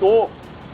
2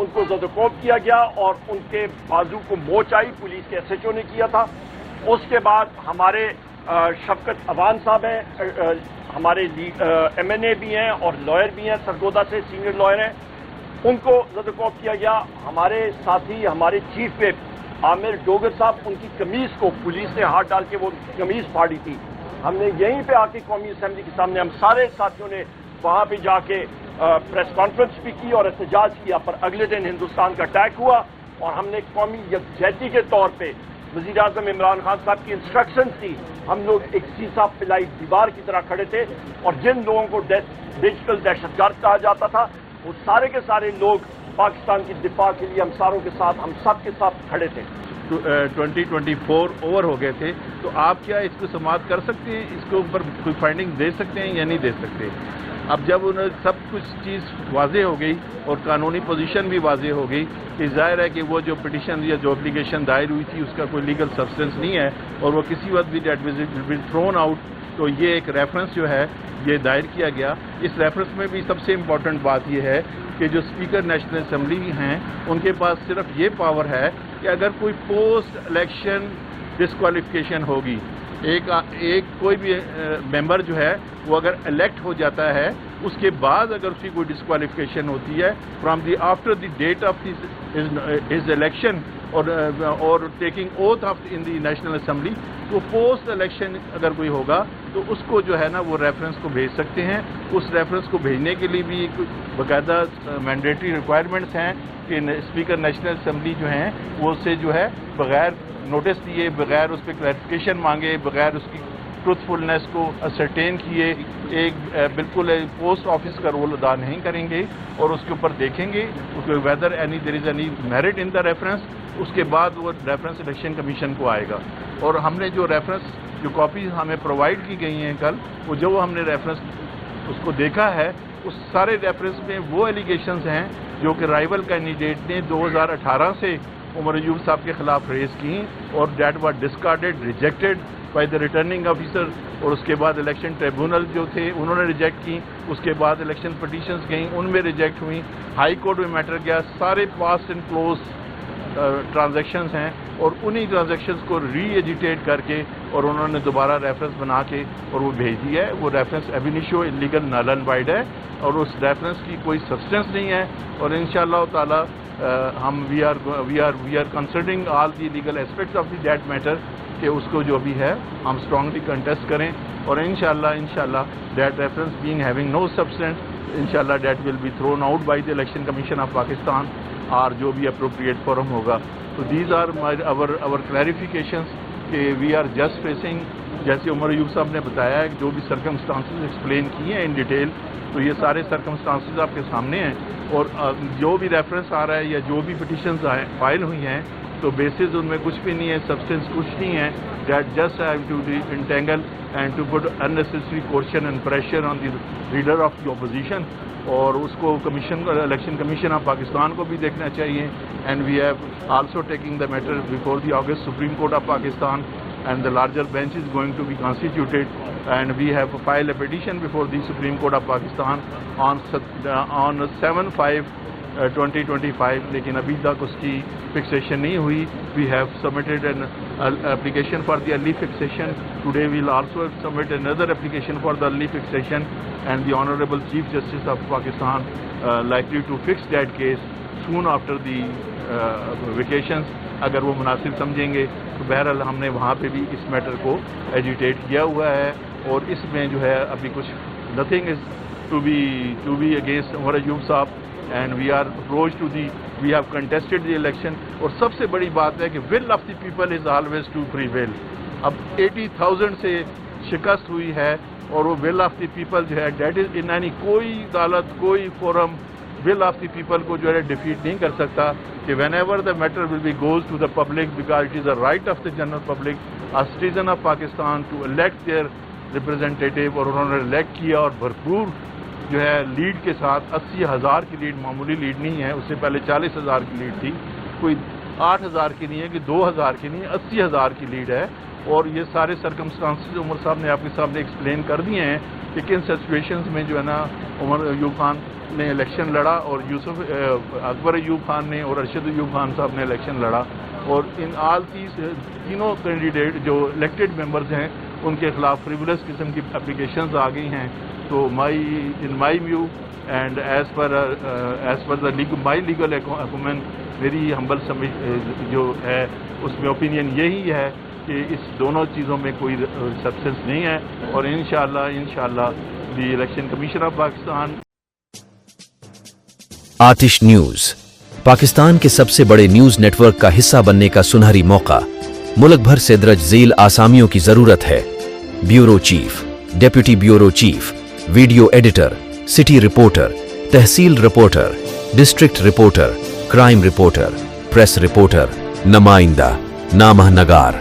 ان کو زدوکوب کیا گیا اور ان کے بازو کو موچ آئی، پولیس کے SHO نے کیا تھا۔ اس کے بعد ہمارے شفقت عوان صاحب ہیں، ہمارے MNA بھی ہیں اور لائر بھی ہیں، سرگودا سے سینئر لائر ہیں، ان کو زدوکوب کیا گیا۔ ہمارے ساتھی، ہمارے چیف وپ عامر ڈوگر صاحب، ان کی قمیض کو پولیس نے ہاتھ ڈال کے وہ قمیض پھاڑی تھی۔ ہم نے یہیں پہ آ کے قومی اسمبلی کے سامنے ہم سارے ساتھیوں نے وہاں پہ جا کے پریس کانفرنس بھی کی اور احتجاج کیا، پر اگلے دن ہندوستان کا اٹیک ہوا اور ہم نے قومی یکجہتی کے طور پہ وزیر اعظم عمران خان صاحب کی انسٹرکشنز تھی، ہم لوگ ایک سیسا پلائی دیوار کی طرح کھڑے تھے اور جن لوگوں کو ڈیجیٹل دہشت گرد کہا جاتا تھا وہ سارے کے سارے لوگ پاکستان کی دفاع کے لیے ہم ساروں کے ساتھ، ہم سب کے ساتھ کھڑے تھے۔ 2024 اوور ہو گئے تھے، تو آپ کیا اس کو سماعت کر سکتے ہیں، اس کے اوپر کوئی فائنڈنگ دے سکتے ہیں یا نہیں دے سکتے؟ اب جب انہیں سب کچھ چیز واضح ہو گئی اور قانونی پوزیشن بھی واضح ہو گئی کہ ظاہر ہے کہ وہ جو پٹیشن یا جو اپلیکیشن دائر ہوئی تھی اس کا کوئی لیگل سبسٹنس نہیں ہے اور وہ کسی وقت بھی that will be thrown out, تو یہ ایک ریفرنس جو ہے یہ دائر کیا گیا۔ اس ریفرنس میں بھی سب سے امپورٹنٹ بات یہ ہے کہ جو اسپیکر نیشنل اسمبلی ہیں ان کے پاس صرف یہ پاور ہے کہ اگر کوئی پوسٹ الیکشن ڈسکوالیفیکیشن ہوگی، ایک کوئی بھی ممبر جو ہے وہ اگر الیکٹ ہو جاتا ہے اس کے بعد اگر اس کی کوئی ڈسکوالیفیکیشن ہوتی ہے from the after the date of his election اور taking oath of in the national assembly, تو پوسٹ الیکشن اگر کوئی ہوگا تو اس کو جو ہے نا وہ ریفرنس کو بھیج سکتے ہیں۔ اس ریفرنس کو بھیجنے کے لیے بھی باقاعدہ مینڈیٹری ریکوائرمنٹس ہیں کہ اسپیکر نیشنل اسمبلی جو ہیں وہ اسے جو ہے بغیر نوٹس دیے، بغیر اس پہ کلیریفیکیشن مانگے، بغیر اس کی ٹروتھفلنس کو اسرٹین کیے ایک بالکل پوسٹ آفس کا رول ادا نہیں کریں گے اور اس کے اوپر دیکھیں گے whether there is any merit in the reference, اس کے بعد وہ ریفرنس الیکشن کمیشن کو آئے گا۔ اور ہم نے جو ریفرنس جو کاپیز ہمیں پرووائڈ کی گئی ہیں کل، وہ جو ہم نے ریفرنس اس کو دیکھا ہے اس سارے ریفرنس میں وہ ایلیگیشنز ہیں جو کہ رائیول کینڈیڈیٹ نے 2018 سے عمر ایوب صاحب کے خلاف ریز کی اور that was discarded rejected by the returning officer, اور اس کے بعد الیکشن ٹریبونل جو تھے انہوں نے ریجیکٹ کی، اس کے بعد الیکشن پٹیشنز گئیں ان میں ریجیکٹ ہوئیں، ہائی کورٹ میں میٹر گیا، سارے پاسٹ اینڈ کلوز ٹرانزیکشنز ہیں اور انہی ٹرانزیکشنز کو ری ایجیٹیٹ کر کے اور انہوں نے دوبارہ ریفرنس بنا کے اور وہ بھیج دیا ہے۔ وہ reference ab initio illegal null and void ہے اور اس ریفرنس کی کوئی سبسٹنس نہیں ہے، اور انشاءاللہ تعالی ہم we are considering all the legal aspects of the that matter کہ اس کو جو بھی ہے ہم اسٹرانگلی کنٹیسٹ کریں، اور انشاءاللہ that reference being having no substance انشاءاللہ that will be thrown out by the election commission of Pakistan اور جو بھی اپروپریٹ فورم ہوگا۔ تو دیز آر our clarifications کہ وی آر جسٹ فیسنگ، جیسے عمر ایوب صاحب نے بتایا ہے جو بھی سرکمسٹانسز ایکسپلین کیے ہیں ان ڈیٹیل، تو یہ سارے سرکمسٹانسز آپ کے سامنے ہیں، اور جو بھی ریفرنس آ رہا ہے یا جو بھی پٹیشنز فائل ہوئی ہیں تو بیسز ان میں کچھ بھی نہیں ہے، سبسٹنس کچھ نہیں ہے، that just have to entangle and to put unnecessary question and pressure on the leader of the opposition, اور اس کو الیکشن کمیشن آف پاکستان کو بھی دیکھنا چاہیے، and we have also taking the matter before the august supreme court of Pakistan and the larger bench is going to be constituted, and we have filed a petition before the Supreme Court of Pakistan on 7/5/2025 لیکن ابھی تک اس کی fixation نہیں ہوئی۔ We have submitted an application for the early fixation. Today we will also submit another application for the early fixation, and the Honorable Chief Justice of Pakistan likely to fix that case soon after the vacations اگر وہ مناسب سمجھیں گے۔ تو بہرحال ہم نے وہاں پہ بھی اس میٹر کو ایجیٹیٹ کیا ہوا ہے، اور اس میں جو ہے ابھی کچھ nothing is to be against Omar Ayub صاحب، and we are approach to the we have contested the election, اور سب سے بڑی بات ہے کہ will of the people is always to prevail. اب 80,000 سے شکست ہوئی ہے، اور وہ ول آف دی پیپل جو ہے دیٹ از ان کوئی عدالت کوئی forum will of the people کو جو ہے ڈیفیٹ نہیں کر سکتا، کہ whenever the matter will be goes to the public because it is a right of the general public citizen of Pakistan to elect their representative, اور انہوں نے الیکٹ کیا اور بھرپور جو ہے لیڈ کے ساتھ 80,000 کی لیڈ معمولی لیڈ نہیں ہے، اس سے پہلے 40,000 کی لیڈ تھی، کوئی 8,000 کی نہیں ہے کہ 2,000 کی نہیں ہے، 80,000 کی لیڈ ہے، اور یہ سارے سرکمسٹانسز عمر صاحب نے آپ کے سامنے ایکسپلین کر دیے ہیں کہ کن سچویشنز میں جو ہے نا عمر ایوب خان نے الیکشن لڑا اور اکبر ایوب خان نے اور ارشد ایوب خان صاحب نے الیکشن لڑا، اور ان آل تینوں کینڈیڈیٹ جو الیکٹڈ ممبرز ہیں ان کے خلاف فریولس قسم کی اپلیکیشنز آ گئی ہیں. تو in my view and as per my legal opinion میری ہمبل جو ہے اس میں اوپینین یہی ہے کہ اس دونوں چیزوں میں کوئی سبسٹنس نہیں ہے، اور انشاءاللہ دی الیکشن کمیشن آف پاکستان. آتش نیوز پاکستان کے سب سے بڑے نیوز نیٹ ورک کا حصہ بننے کا سنہری موقع. ملک بھر سے درج ذیل آسامیوں کی ضرورت ہے: bureau chief, deputy bureau chief, video editor, city reporter, tehsil reporter, district reporter, crime reporter, press reporter, نمائندہ، نامہ نگار.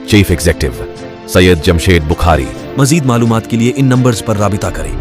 Chief executive Syed Jamshed Bukhari. مزید معلومات کے لیے ان نمبرز پر رابطہ کریں.